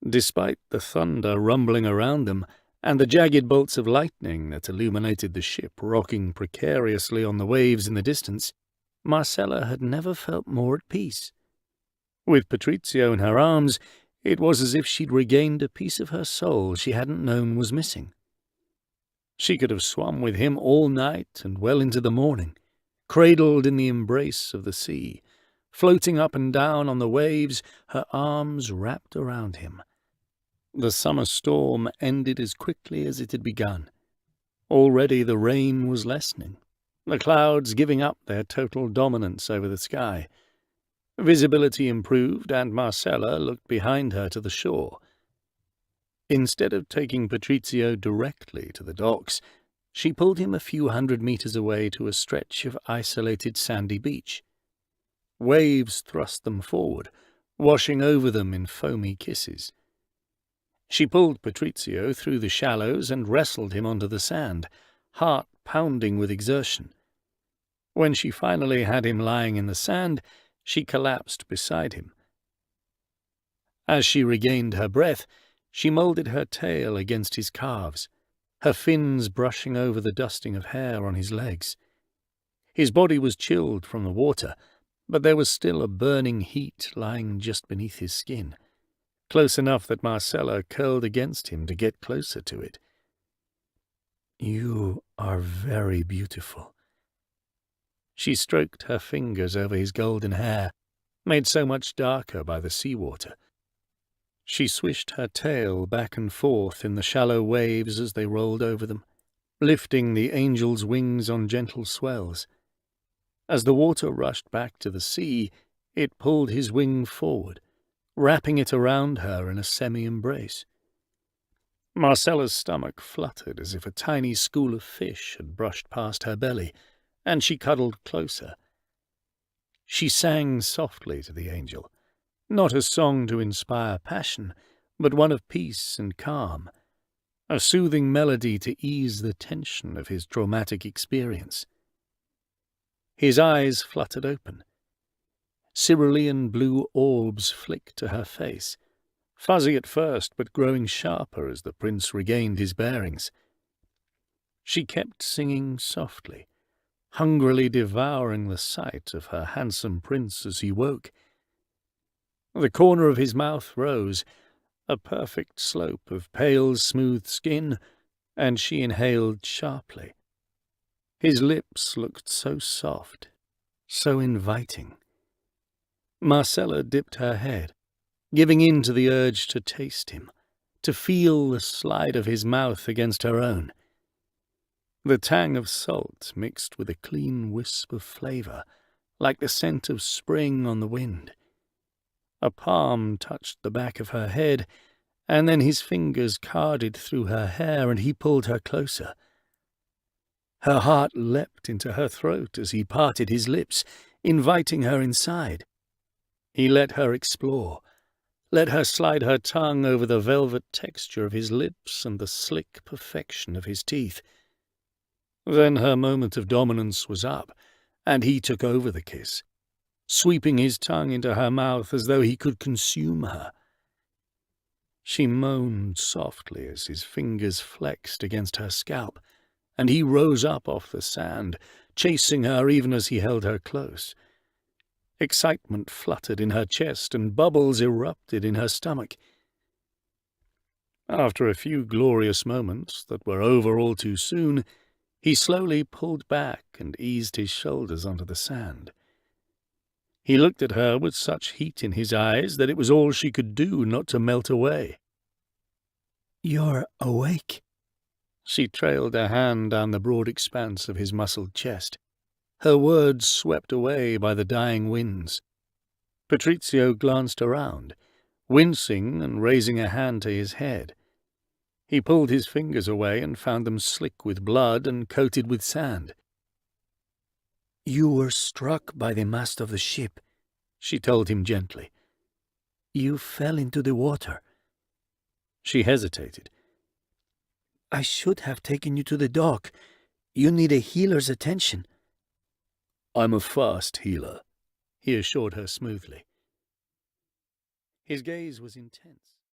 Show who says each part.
Speaker 1: Despite the thunder rumbling around them and the jagged bolts of lightning that illuminated the ship rocking precariously on the waves in the distance, Marcella had never felt more at peace. With Patricio in her arms, it was as if she'd regained a piece of her soul she hadn't known was missing. She could have swum with him all night and well into the morning, cradled in the embrace of the sea, floating up and down on the waves, her arms wrapped around him. The summer storm ended as quickly as it had begun. Already the rain was lessening, the clouds giving up their total dominance over the sky. Visibility improved, and Marcella looked behind her to the shore. Instead of taking Patricio directly to the docks, she pulled him a few 100 meters away to a stretch of isolated sandy beach. Waves thrust them forward, washing over them in foamy kisses. She pulled Patricio through the shallows and wrestled him onto the sand, heart pounding with exertion. When she finally had him lying in the sand, she collapsed beside him. As she regained her breath, she moulded her tail against his calves, her fins brushing over the dusting of hair on his legs. His body was chilled from the water, but there was still a burning heat lying just beneath his skin, close enough that Marcella curled against him to get closer to it. "You are very beautiful." She stroked her fingers over his golden hair, made so much darker by the seawater. She swished her tail back and forth in the shallow waves as they rolled over them, lifting the angel's wings on gentle swells. As the water rushed back to the sea, it pulled his wing forward, wrapping it around her in a semi-embrace. Marcella's stomach fluttered as if a tiny school of fish had brushed past her belly, and she cuddled closer. She sang softly to the angel, not a song to inspire passion, but one of peace and calm, a soothing melody to ease the tension of his traumatic experience. His eyes fluttered open. Cerulean blue orbs flicked to her face, fuzzy at first but growing sharper as the prince regained his bearings. She kept singing softly, hungrily devouring the sight of her handsome prince as he woke. The corner of his mouth rose, a perfect slope of pale, smooth skin, and she inhaled sharply. His lips looked so soft, so inviting. Marcella dipped her head, giving in to the urge to taste him, to feel the slide of his mouth against her own. The tang of salt mixed with a clean wisp of flavor, like the scent of spring on the wind. A palm touched the back of her head, and then his fingers carded through her hair, and he pulled her closer. Her heart leapt into her throat as he parted his lips, inviting her inside. He let her explore, let her slide her tongue over the velvet texture of his lips and the slick perfection of his teeth. Then her moment of dominance was up, and he took over the kiss, sweeping his tongue into her mouth as though he could consume her. She moaned softly as his fingers flexed against her scalp, and he rose up off the sand, chasing her even as he held her close. Excitement fluttered in her chest, and bubbles erupted in her stomach. After a few glorious moments that were over all too soon, he slowly pulled back and eased his shoulders onto the sand. He looked at her with such heat in his eyes that it was all she could do not to melt away. "You're awake." She trailed a hand down the broad expanse of his muscled chest, her words swept away by the dying winds. Patricio glanced around, wincing and raising a hand to his head. He pulled his fingers away and found them slick with blood and coated with sand. "You were struck by the mast of the ship," she told him gently. "You fell into the water." She hesitated. "I should have taken you to the dock. You need a healer's attention." "I'm a fast healer," he assured her smoothly. His gaze was intense.